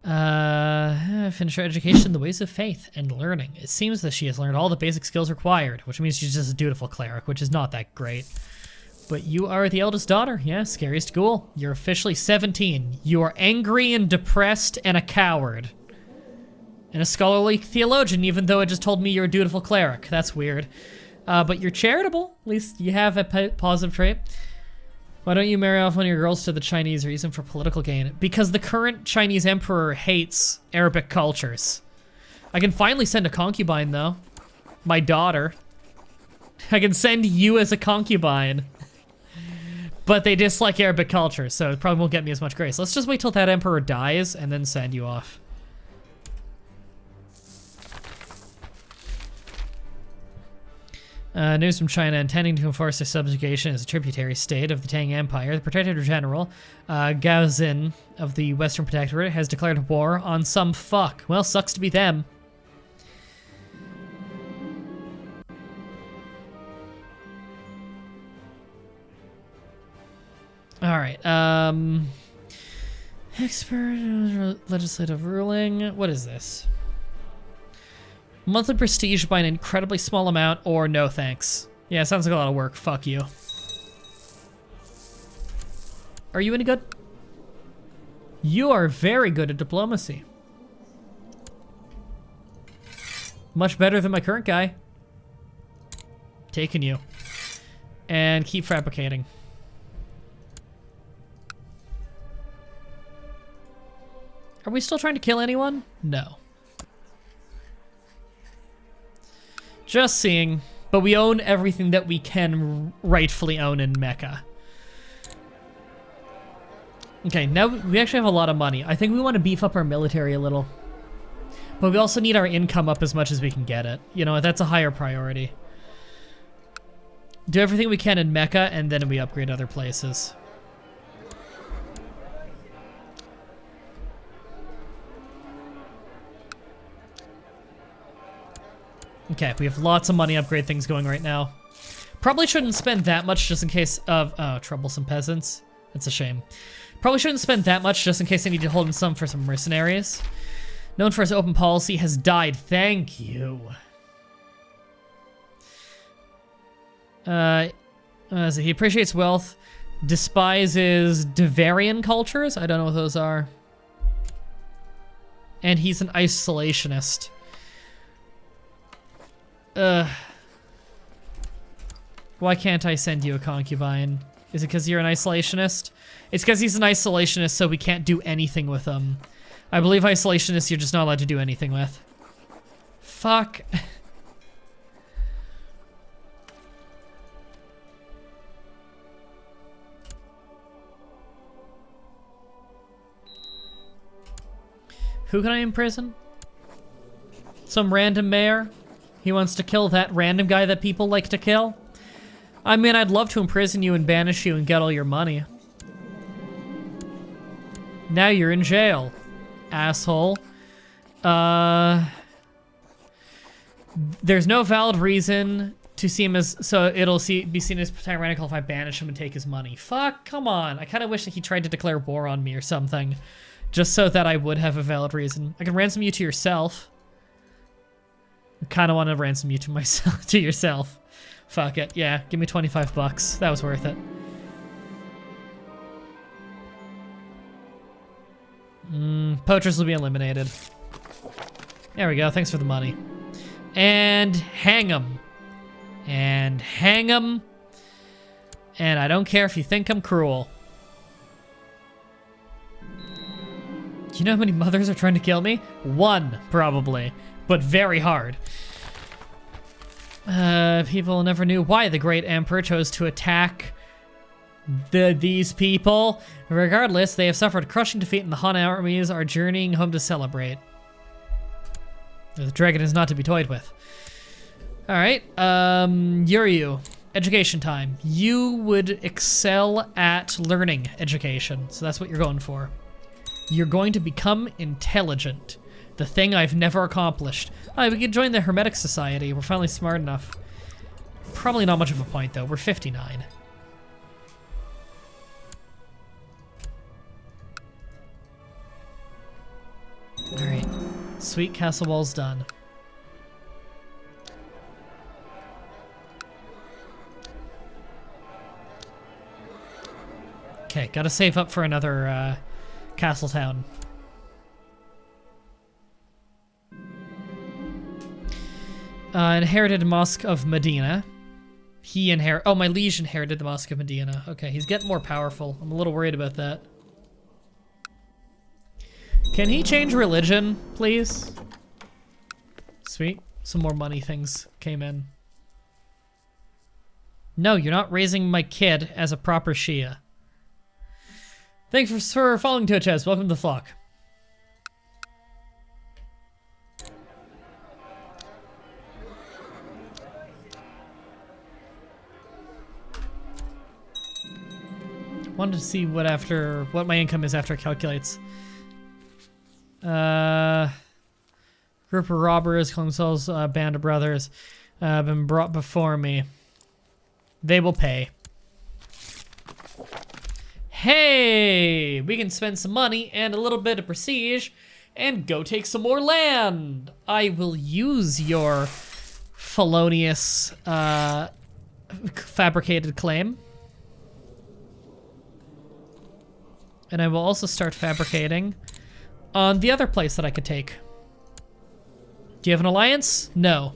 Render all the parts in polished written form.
Finish her education in the ways of faith and learning. It seems that she has learned all the basic skills required, which means she's just a dutiful cleric, which is not that great. But you are the eldest daughter. Yeah, scariest ghoul. You're officially 17. You are angry and depressed and a coward. And a scholarly theologian, even though it just told me you're a dutiful cleric. That's weird. But you're charitable. At least you have a positive trait. Why don't you marry off one of your girls to the Chinese or use them for political gain? Because the current Chinese emperor hates Arabic cultures. I can finally send a concubine, though. My daughter. I can send you as a concubine. But they dislike Arabic culture, so it probably won't get me as much grace. Let's just wait till that emperor dies and then send you off. News from China intending to enforce their subjugation as a tributary state of the Tang Empire. The Protector General, Gao Xin of the Western Protectorate, has declared war on some fuck. Well, sucks to be them. Alright, expert legislative ruling. What is this? Monthly prestige by an incredibly small amount, or no thanks. Yeah, sounds like a lot of work. Fuck you. Are you any good? You are very good at diplomacy. Much better than my current guy. Taking you. And keep fabricating. Are we still trying to kill anyone? No. Just seeing. But we own everything that we can rightfully own in Mecca. Okay, now we actually have a lot of money. I think we want to beef up our military a little. But we also need our income up as much as we can get it. You know, that's a higher priority. Do everything we can in Mecca, and then we upgrade other places. Okay, we have lots of money upgrade things going right now. Probably shouldn't spend that much just in case of... Oh, troublesome peasants. That's a shame. Probably shouldn't spend that much just in case I need to hold in some for some mercenaries. Known for his open policy, has died. Thank you. So he appreciates wealth, despises Devarian cultures. I don't know what those are. And he's an isolationist. Why can't I send you a concubine? Is it because you're an isolationist? It's because he's an isolationist, so we can't do anything with him. I believe isolationists you're just not allowed to do anything with. Fuck. Who can I imprison? Some random mayor? He wants to kill that random guy that people like to kill? I mean, I'd love to imprison you and banish you and get all your money. Now you're in jail, asshole. There's no valid reason to see him as... So it'll be seen as tyrannical if I banish him and take his money. Fuck, come on. I kind of wish that he tried to declare war on me or something. Just so that I would have a valid reason. I can ransom you to yourself. I kind of want to ransom you to myself, to yourself. Fuck it. Yeah, give me 25 bucks. That was worth it. Poachers will be eliminated. There we go. Thanks for the money. And hang 'em. And hang 'em. And I don't care if you think I'm cruel. Do you know how many mothers are trying to kill me? One, probably. But very hard. People never knew why the great emperor chose to attack these people. Regardless, they have suffered crushing defeat and the Han armies are journeying home to celebrate. The dragon is not to be toyed with. Alright, Yuryu. Education time. You would excel at learning education, so that's what you're going for. You're going to become intelligent. The thing I've never accomplished. Alright, we can join the Hermetic Society. We're finally smart enough. Probably not much of a point, though. We're 59. Sweet, castle walls done. Okay, gotta save up for another castle town. Inherited Mosque of Medina. Oh, my liege inherited the Mosque of Medina. Okay, he's getting more powerful. I'm a little worried about that. Can he change religion, please? Sweet. Some more money things came in. No, you're not raising my kid as a proper Shia. Thanks for following Twitch, Ez. Welcome to the flock. Wanted to see what my income is after it calculates. Group of robbers, consoles, band of brothers, been brought before me. They will pay. Hey, we can spend some money and a little bit of prestige and go take some more land. I will use your felonious fabricated claim. And I will also start fabricating on the other place that I could take. Do you have an alliance? No.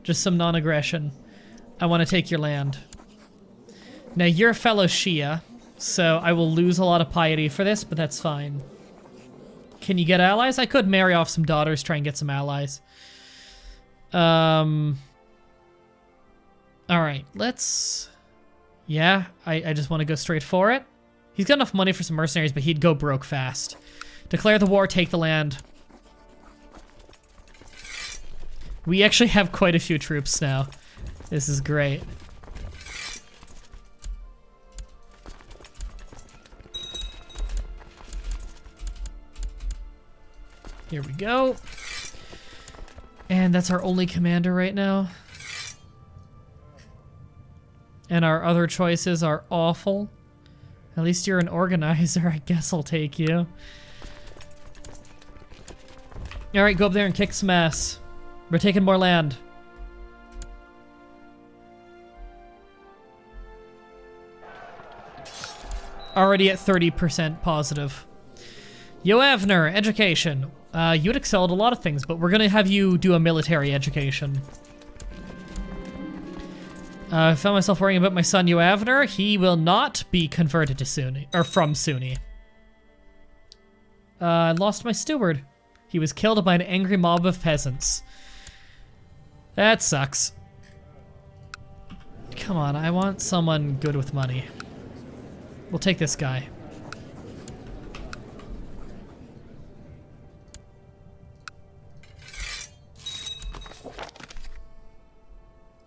Just some non-aggression. I want to take your land. Now, you're a fellow Shia, so I will lose a lot of piety for this, but that's fine. Can you get allies? I could marry off some daughters, try and get some allies. Alright, let's... Yeah, I just want to go straight for it. He's got enough money for some mercenaries, but he'd go broke fast. Declare the war, take the land. We actually have quite a few troops now. This is great. Here we go. And that's our only commander right now. And our other choices are awful. At least you're an organizer. I guess I'll take you. Alright, go up there and kick some ass. We're taking more land. Already at 30% positive. Yoavner, education. You'd excel at a lot of things, but we're gonna have you do a military education. I found myself worrying about my son Yoavner. He will not be converted to Sunni, or from Sunni. I lost my steward. He was killed by an angry mob of peasants. That sucks. Come on, I want someone good with money. We'll take this guy.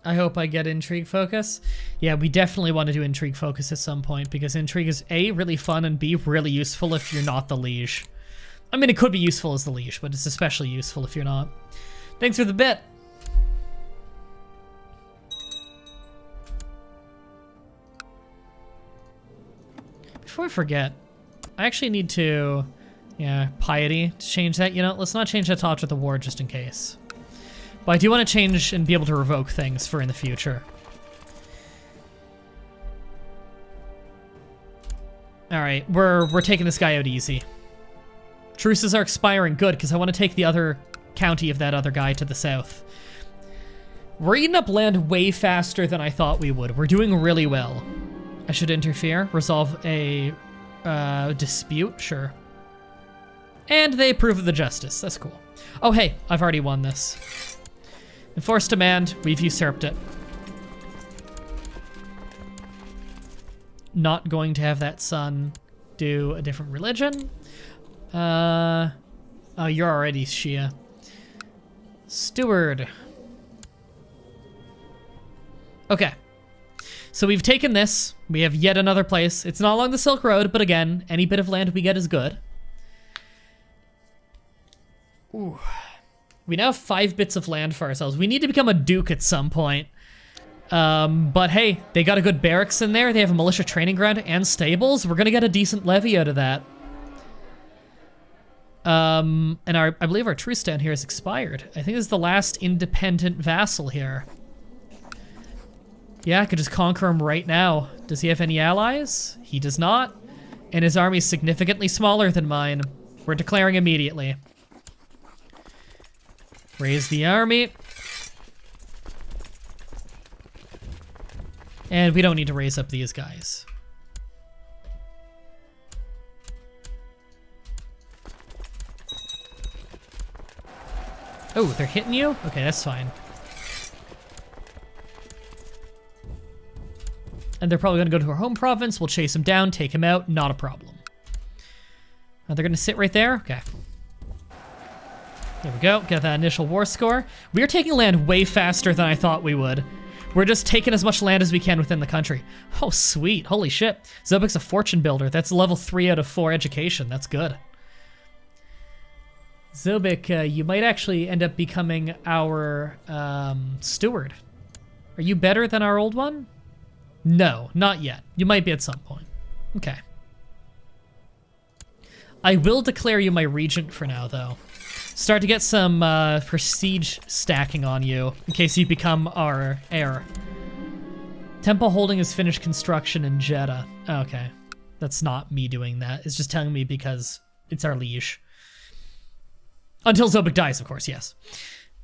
I hope I get Intrigue focus. Yeah, we definitely want to do Intrigue focus at some point because Intrigue is A, really fun, and B, really useful if you're not the liege. I mean, it could be useful as the liege, but it's especially useful if you're not. Thanks for the bit. Before I forget, I actually need to, piety, to change that. You know, let's not change that to Object of the War just in case. But I do want to change and be able to revoke things for in the future. Alright, we're taking this guy out easy. Truces are expiring. Good, because I want to take the other county of that other guy to the south. We're eating up land way faster than I thought we would. We're doing really well. I should interfere. Resolve a dispute. Sure. And they approve of the justice. That's cool. Oh, hey, I've already won this. Enforce demand. We've usurped it. Not going to have that son do a different religion. Oh, you're already Shia. Steward. Okay. So we've taken this. We have yet another place. It's not along the Silk Road, but again, any bit of land we get is good. Ooh. We now have 5 bits of land for ourselves. We need to become a duke at some point. But hey, they got a good barracks in there. They have a militia training ground and stables. We're gonna get a decent levy out of that. And I believe our truce down here has expired. I think this is the last independent vassal here. Yeah, I could just conquer him right now. Does he have any allies? He does not. And his army is significantly smaller than mine. We're declaring immediately. Raise the army. And we don't need to raise up these guys. Oh, they're hitting you? Okay, that's fine. And they're probably gonna go to our home province. We'll chase them down, take them out, not a problem. They're gonna sit right there? Okay. There we go, get that initial war score. We are taking land way faster than I thought we would. We're just taking as much land as we can within the country. Oh, sweet, holy shit. Zobek's a fortune builder. That's level 3 out of 4 education, that's good. Zobek, you might actually end up becoming our steward. Are you better than our old one? No, not yet. You might be at some point. Okay. I will declare you my regent for now, though. Start to get some prestige stacking on you in case you become our heir. Temple holding is finished construction in Jeddah. Okay. That's not me doing that. It's just telling me because it's our liege. Until Zobek dies, of course, yes.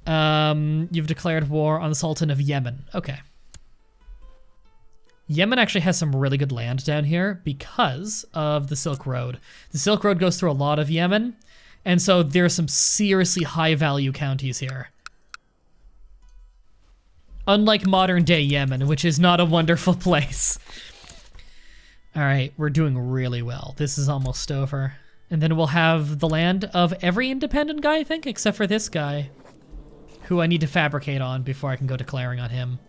You've declared war on the Sultan of Yemen. Okay. Yemen actually has some really good land down here because of the Silk Road. The Silk Road goes through a lot of Yemen, and so there are some seriously high-value counties here. Unlike modern-day Yemen, which is not a wonderful place. All right, we're doing really well. This is almost over. And then we'll have the land of every independent guy, I think, except for this guy, who I need to fabricate on before I can go declaring on him.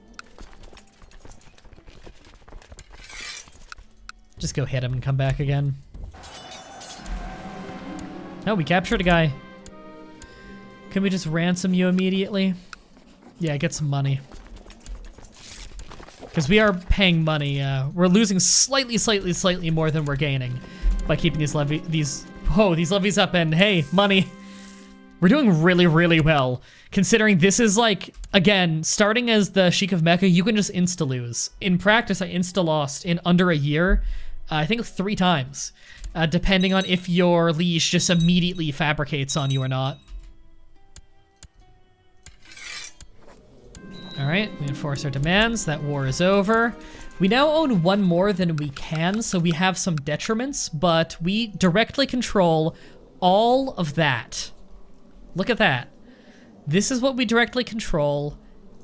Just go hit him and come back again. Oh, we captured a guy. Can we just ransom you immediately? Yeah, get some money. Because we are paying money. We're losing slightly more than we're gaining by keeping these levies up, and hey, money. We're doing really well. Considering this is like, again, starting as the Sheikh of Mecca, you can just insta-lose. In practice, I insta-lost in under a year, I think 3 times, depending on if your liege just immediately fabricates on you or not. All right, we enforce our demands. That war is over. We now own 1 more than we can, so we have some detriments, but we directly control all of that. Look at that. This is what we directly control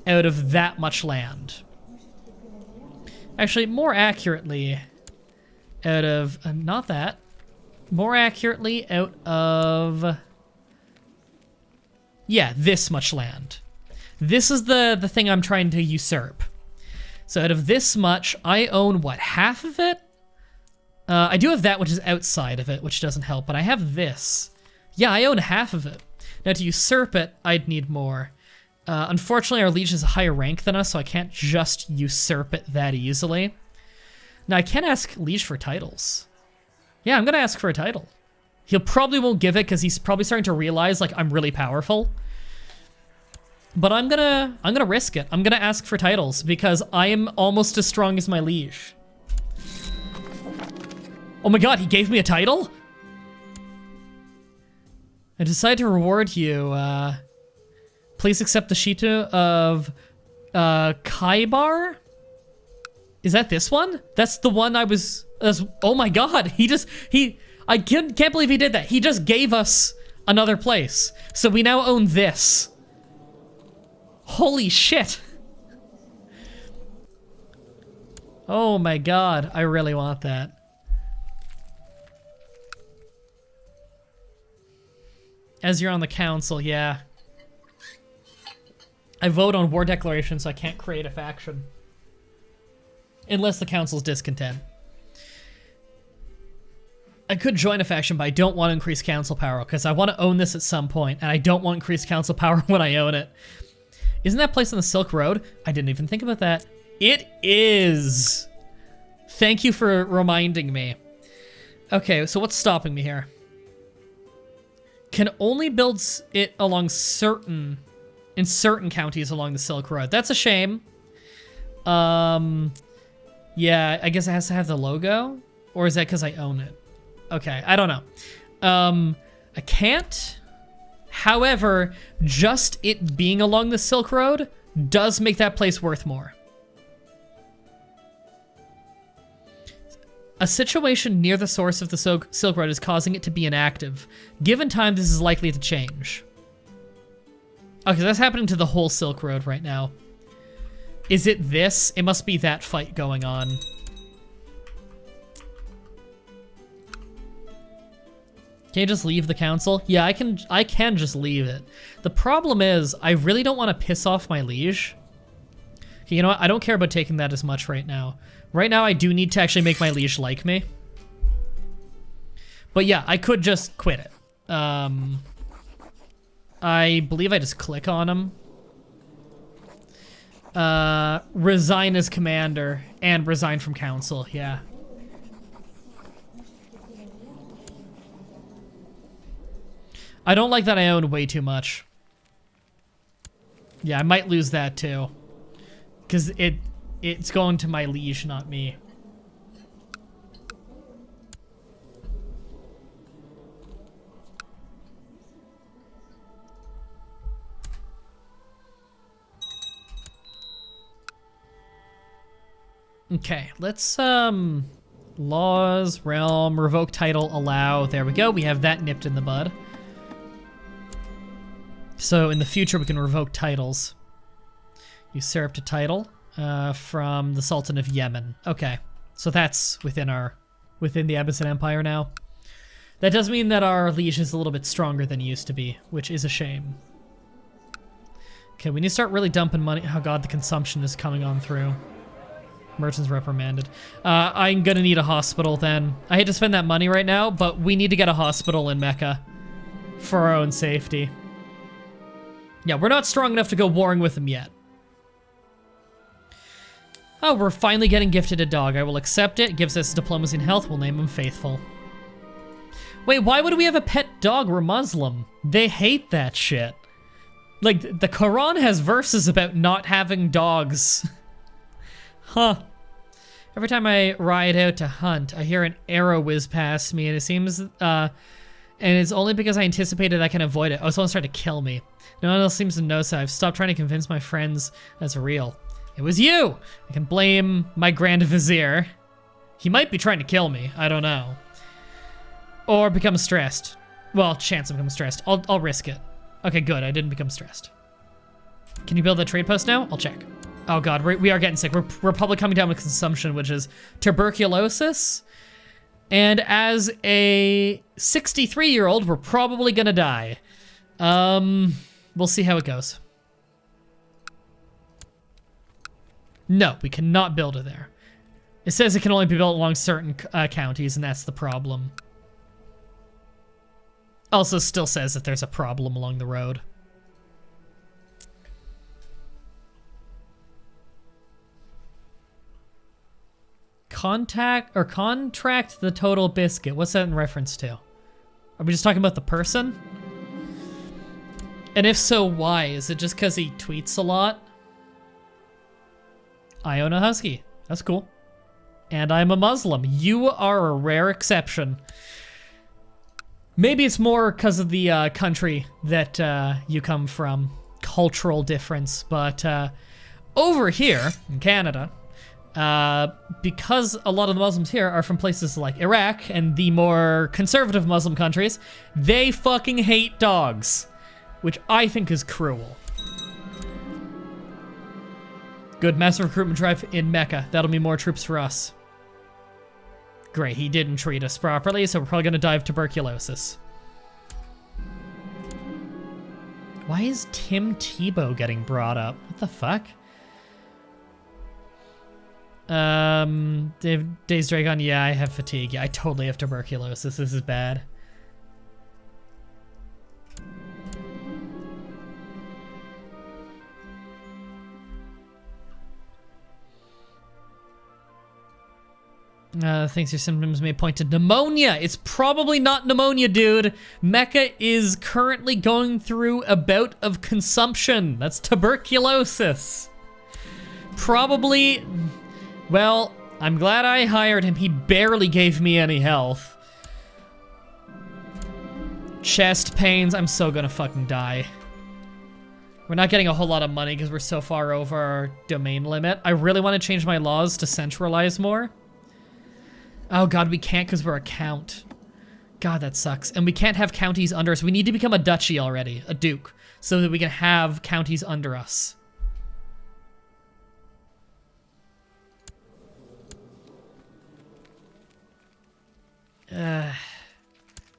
out of that much land. Actually, more accurately, out of, not that. More accurately, out of, yeah, this much land. This is the thing I'm trying to usurp. So out of this much, I own, what, half of it? I do have that which is outside of it, which doesn't help, but I have this. Yeah, I own half of it. Now to usurp it, I'd need more. Unfortunately, our liege is a higher rank than us, so I can't just usurp it that easily. Now, I can ask liege for titles. Yeah, I'm gonna ask for a title. He'll probably won't give it because he's probably starting to realize, like, I'm really powerful. But I'm gonna risk it. I'm gonna ask for titles because I am almost as strong as my liege. Oh my god, he gave me a title? I decide to reward you. Please accept the Shita of Kaibar? Is that this one? That's the one I was... oh my god, I can't believe he did that. He just gave us another place. So we now own this. Holy shit. Oh my god, I really want that. As you're on the council, yeah. I vote on war declaration, so I can't create a faction. Unless the council's discontent. I could join a faction, but I don't want to increase council power, because I want to own this at some point, and I don't want increased council power when I own it. Isn't that place on the Silk Road? I didn't even think about that. It is! Thank you for reminding me. Okay, so what's stopping me here? can only build it along in certain counties along the Silk Road. That's a shame. Yeah, I guess it has to have the logo, or is that because I own it? Okay, I don't know. I can't. However, just it being along the Silk Road does make that place worth more. A situation near the source of the Silk Road is causing it to be inactive. Given time, this is likely to change. Okay, that's happening to the whole Silk Road right now. Is it this? It must be that fight going on. Can you just leave the council? Yeah, I can just leave it. The problem is, I really don't want to piss off my liege. Okay, you know what? I don't care about taking that as much right now. Right now, I do need to actually make my liege like me. But yeah, I could just quit it. I believe I just click on him. Resign as commander and resign from council, yeah. I don't like that I own way too much. Yeah, I might lose that too. Because it's going to my liege, not me. Okay, let's, laws, realm, revoke title, allow. There we go. We have that nipped in the bud. So in the future, we can revoke titles. Usurped a title from the Sultan of Yemen. Okay, so that's within the Abbasid Empire now. That does mean that our liege is a little bit stronger than he used to be, which is a shame. Okay, we need to start really dumping money. Oh god, the consumption is coming on through. Merchants reprimanded. I'm gonna need a hospital then. I hate to spend that money right now, but we need to get a hospital in Mecca for our own safety. Yeah, we're not strong enough to go warring with them yet. Oh, we're finally getting gifted a dog. I will accept it. It gives us diplomacy and health. We'll name him Faithful. Wait, why would we have a pet dog? We're Muslim. They hate that shit. Like, the Quran has verses about not having dogs. Huh. Every time I ride out to hunt, I hear an arrow whiz past me, and it seems, and it's only because I anticipated I can avoid it. Oh, someone's trying to kill me. No one else seems to know, so I've stopped trying to convince my friends that's real. It was you! I can blame my Grand Vizier. He might be trying to kill me, I don't know. Or become stressed. Well, chance of becoming stressed. I'll risk it. Okay, good, I didn't become stressed. Can you build a trade post now? I'll check. Oh god, we are getting sick. We're probably coming down with consumption, which is tuberculosis. And as a 63-year-old, we're probably gonna die. We'll see how it goes. No, we cannot build it there. It says it can only be built along certain counties, and that's the problem. Also still says that there's a problem along the road. Contract the total biscuit. What's that in reference to? Are we just talking about the person? And if so, why? Is it just because he tweets a lot? I own a husky. That's cool. And I'm a Muslim. You are a rare exception. Maybe it's more because of the country that you come from. Cultural difference. But over here in Canada, because a lot of the Muslims here are from places like Iraq and the more conservative Muslim countries, they fucking hate dogs, which I think is cruel. Good, massive recruitment drive in Mecca. That'll mean more troops for us. Great, he didn't treat us properly, so we're probably gonna die of tuberculosis. Why is Tim Tebow getting brought up? What the fuck? Days Dragon, yeah, I have fatigue. Yeah, I totally have tuberculosis. This is bad. Thinks your symptoms may point to pneumonia. It's probably not pneumonia, dude. Mecca is currently going through a bout of consumption. That's tuberculosis. Probably, well, I'm glad I hired him. He barely gave me any health. Chest pains. I'm so gonna fucking die. We're not getting a whole lot of money because we're so far over our domain limit. I really want to change my laws to centralize more. Oh god, we can't because we're a count. God, that sucks. And we can't have counties under us. We need to become a duchy already, a duke, so that we can have counties under us.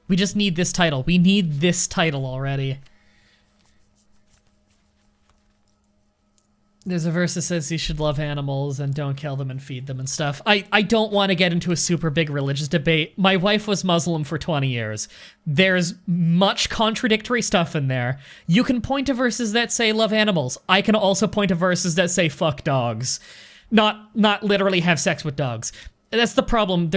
We just need this title. We need this title already. There's a verse that says you should love animals and don't kill them and feed them and stuff. I don't want to get into a super big religious debate. My wife was Muslim for 20 years. There's much contradictory stuff in there. You can point to verses that say love animals. I can also point to verses that say fuck dogs. Not literally have sex with dogs. That's the problem.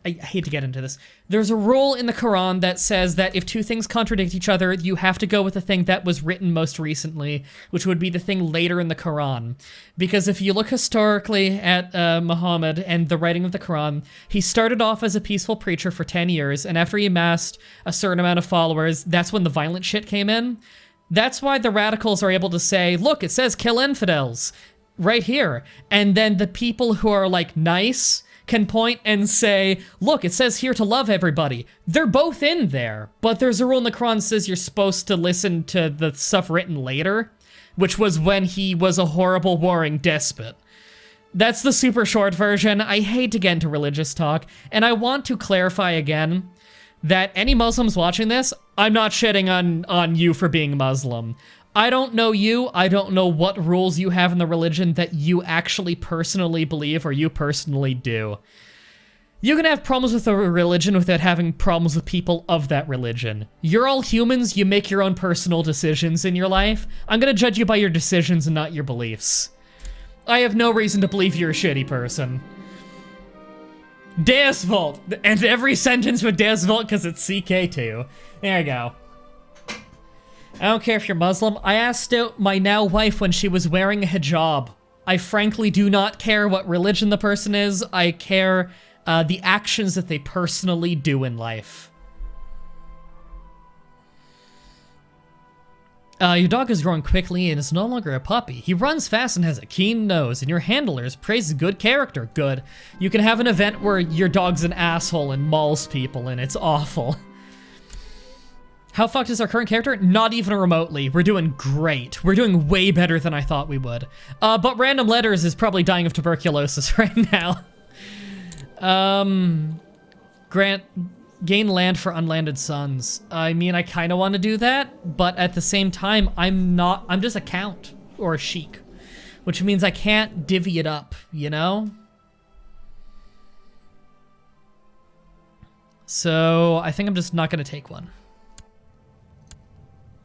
I hate to get into this. There's a rule in the Quran that says that if two things contradict each other, you have to go with the thing that was written most recently, which would be the thing later in the Quran. Because if you look historically at Muhammad and the writing of the Quran, he started off as a peaceful preacher for 10 years, and after he amassed a certain amount of followers, that's when the violent shit came in. That's why the radicals are able to say, look, it says kill infidels right here. And then the people who are like nice can point and say, look, it says here to love everybody. They're both in there, but there's a rule in the Quran that says you're supposed to listen to the stuff written later, which was when he was a horrible warring despot. That's the super short version. I hate to get into religious talk, and I want to clarify again that any Muslims watching this, I'm not shitting on you for being Muslim. I don't know you. I don't know what rules you have in the religion that you actually personally believe or you personally do. You can have problems with a religion without having problems with people of that religion. You're all humans. You make your own personal decisions in your life. I'm gonna judge you by your decisions and not your beliefs. I have no reason to believe you're a shitty person. Deus Vult. And every sentence with Deus Vult because it's CK2. There you go. I don't care if you're Muslim. I asked out my now wife when she was wearing a hijab. I frankly do not care what religion the person is. I care the actions that they personally do in life. Your dog is growing quickly and is no longer a puppy. He runs fast and has a keen nose, and your handlers praise good character. Good. You can have an event where your dog's an asshole and mauls people, and it's awful. How fucked is our current character? Not even remotely. We're doing great. We're doing way better than I thought we would. But Random Letters is probably dying of tuberculosis right now. Gain land for unlanded sons. I mean, I kind of want to do that, but at the same time, I'm just a count or a sheik, which means I can't divvy it up, you know? So I think I'm just not going to take one.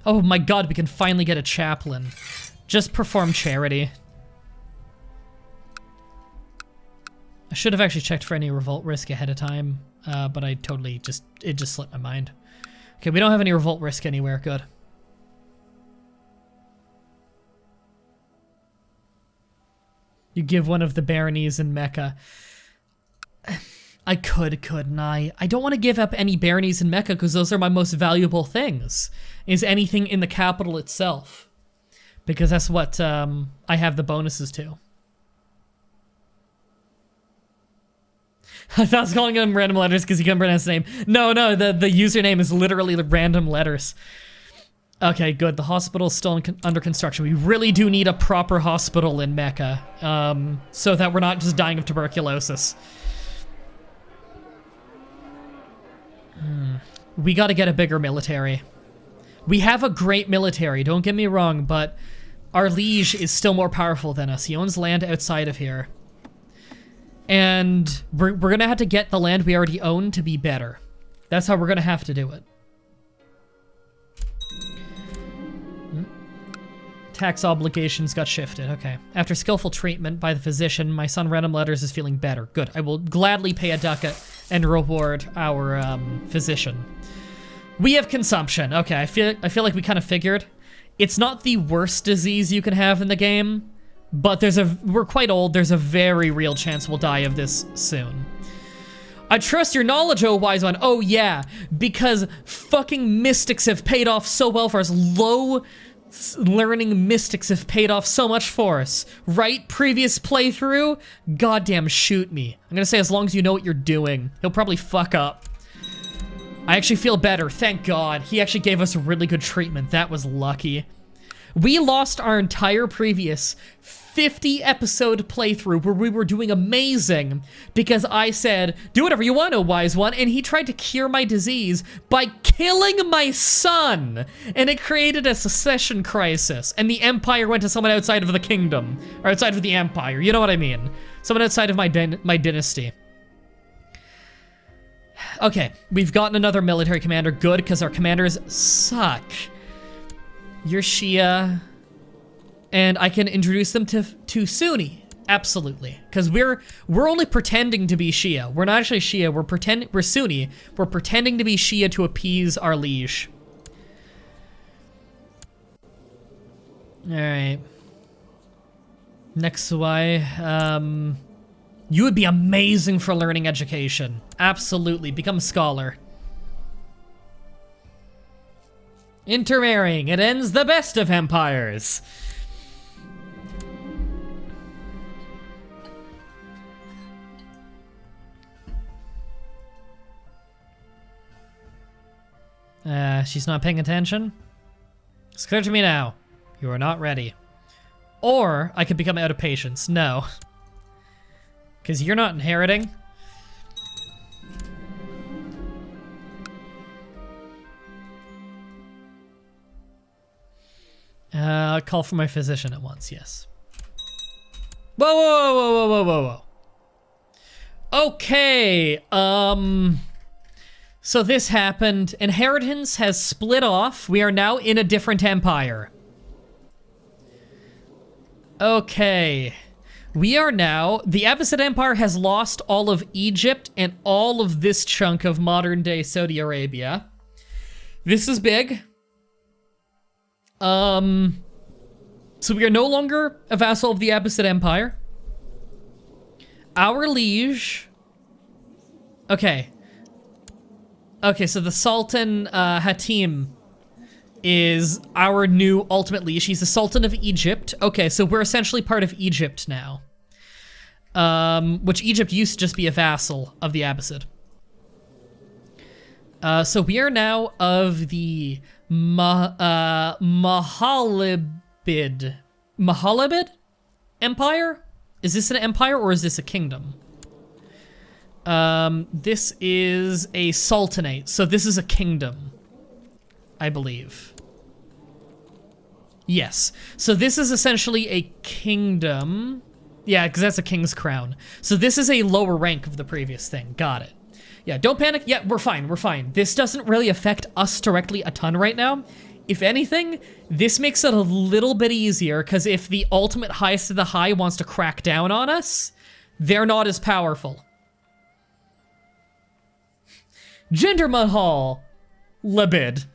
Oh my god, we can finally get a chaplain. Just perform charity. I should have actually checked for any revolt risk ahead of time, but I totally it just slipped my mind. Okay, we don't have any revolt risk anywhere, good. You give one of the baronies in Mecca. I couldn't I? I don't want to give up any baronies in Mecca because those are my most valuable things. Is anything in the capital itself. Because that's what I have the bonuses to. I thought I was calling him Random Letters because he couldn't pronounce the name. No, the username is literally Random Letters. Okay, good. The hospital's still under construction. We really do need a proper hospital in Mecca so that we're not just dying of tuberculosis. We gotta get a bigger military. We have a great military, don't get me wrong, but our liege is still more powerful than us. He owns land outside of here. And we're gonna have to get the land we already own to be better. That's how we're gonna have to do it. tax obligations got shifted. Okay. After skillful treatment by the physician, my son Random Letters is feeling better. Good. I will gladly pay a ducat and reward our physician. We have consumption. Okay, I feel like we kind of figured. It's not the worst disease you can have in the game, but we're quite old. There's a very real chance we'll die of this soon. I trust your knowledge, oh wise one. Oh yeah, because fucking mystics have paid off so well for us. Low learning mystics have paid off so much for us. Right? Previous playthrough? Goddamn shoot me. I'm gonna say as long as you know what you're doing. He'll probably fuck up. I actually feel better, thank God. He actually gave us really good treatment. That was lucky. We lost our entire previous 50 episode playthrough where we were doing amazing because I said, do whatever you want, oh wise one, and he tried to cure my disease by killing my son, and it created a succession crisis, and the empire went to someone outside of the kingdom, or outside of the empire, you know what I mean? Someone outside of my dynasty. Okay, we've gotten another military commander, good, because our commanders suck. You're Shia, and I can introduce them to Sunni, absolutely, because we're only pretending to be Shia. We're not actually Shia. We're Sunni. We're pretending to be Shia to appease our liege. All right. Next Y. You would be amazing for learning education. Absolutely, become a scholar. Intermarrying, it ends the best of empires. She's not paying attention? It's clear to me now. You are not ready. Or I could become out of patience. No. Because you're not inheriting. Call for my physician at once, yes. Whoa, whoa, whoa, whoa, whoa, whoa, whoa. Okay, so this happened. Inheritance has split off. We are now in a different empire. Okay. We are now, the Abbasid Empire has lost all of Egypt and all of this chunk of modern-day Saudi Arabia. This is big. So we are no longer a vassal of the Abbasid Empire. Our liege... Okay. Okay, so the Sultan Hatim is our new ultimate liege. He's the Sultan of Egypt. Okay, so we're essentially part of Egypt now. Which Egypt used to just be a vassal of the Abbasid. So we are now of the Mahalibid Empire? Is this an empire or is this a kingdom? This is a sultanate, so this is a kingdom, I believe. Yes, so this is essentially a kingdom. Yeah, because that's a king's crown. So this is a lower rank of the previous thing. Got it. Yeah, don't panic. Yeah, we're fine, we're fine. This doesn't really affect us directly a ton right now. If anything, this makes it a little bit easier, because if the ultimate highest of the high wants to crack down on us, they're not as powerful. Jinder Mahal Labid.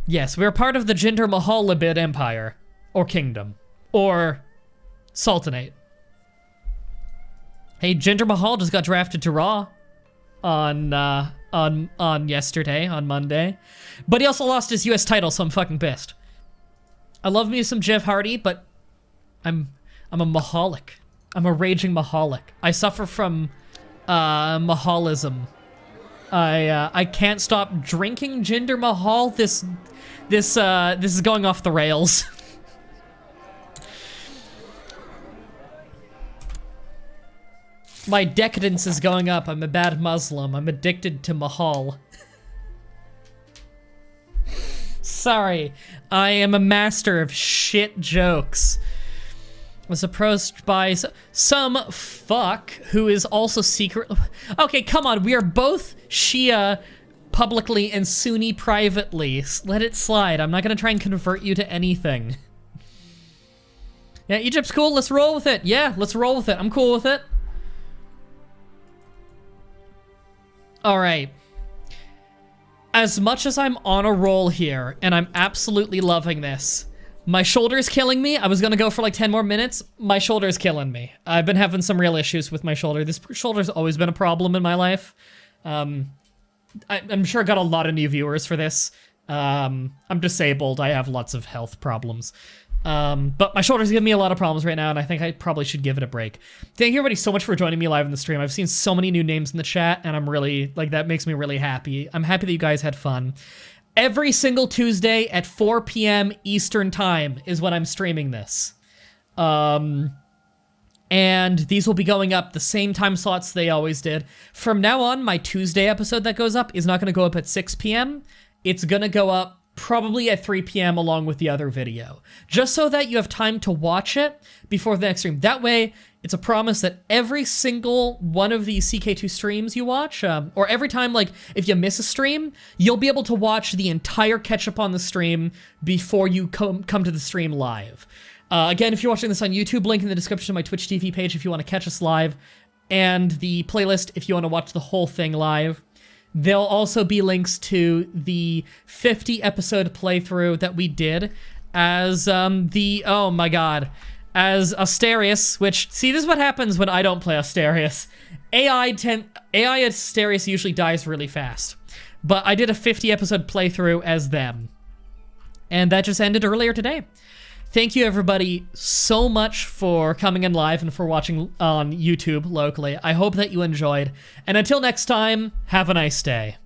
Yes, we're part of the Jinder Mahal Labid Empire. Or kingdom. Or sultanate. Hey, Jinder Mahal just got drafted to Raw on yesterday, on Monday. But he also lost his US title, so I'm fucking pissed. I love me some Jeff Hardy, but I'm a Mahalic. I'm a raging Mahalic. I suffer from Mahalism. I can't stop drinking Jinder Mahal. This is going off the rails. My decadence is going up. I'm a bad Muslim. I'm addicted to Mahal. Sorry. I am a master of shit jokes. Was approached by some fuck who is also secret. Okay, come on. We are both Shia publicly and Sunni privately. Let it slide. I'm not gonna try and convert you to anything. Yeah, Egypt's cool. Let's roll with it. Yeah, let's roll with it. I'm cool with it. All right. As much as I'm on a roll here, and I'm absolutely loving this, my shoulder's killing me. I was gonna go for like 10 more minutes. My shoulder's killing me. I've been having some real issues with my shoulder. This shoulder's always been a problem in my life. I'm sure I got a lot of new viewers for this. I'm disabled. I have lots of health problems. But my shoulder's giving me a lot of problems right now, and I think I probably should give it a break. Thank you everybody so much for joining me live in the stream. I've seen so many new names in the chat, and I'm really, like, that makes me really happy. I'm happy that you guys had fun. Every single Tuesday at 4 p.m. Eastern Time is when I'm streaming this. And these will be going up the same time slots they always did. From now on, my Tuesday episode that goes up is not going to go up at 6 p.m. It's going to go up probably at 3 p.m. along with the other video, just so that you have time to watch it before the next stream. That way, it's a promise that every single one of these CK2 streams you watch, or every time, like, if you miss a stream, you'll be able to watch the entire catch-up on the stream before you come to the stream live. Again, if you're watching this on YouTube, link in the description of my Twitch TV page if you want to catch us live, and the playlist if you want to watch the whole thing live. There'll also be links to the 50 episode playthrough that we did as oh my god, as Asterius, which, see, this is what happens when I don't play Asterius. AI Asterius usually dies really fast. But I did a 50 episode playthrough as them. And that just ended earlier today. Thank you everybody so much for coming in live and for watching on YouTube locally. I hope that you enjoyed. And until next time, have a nice day.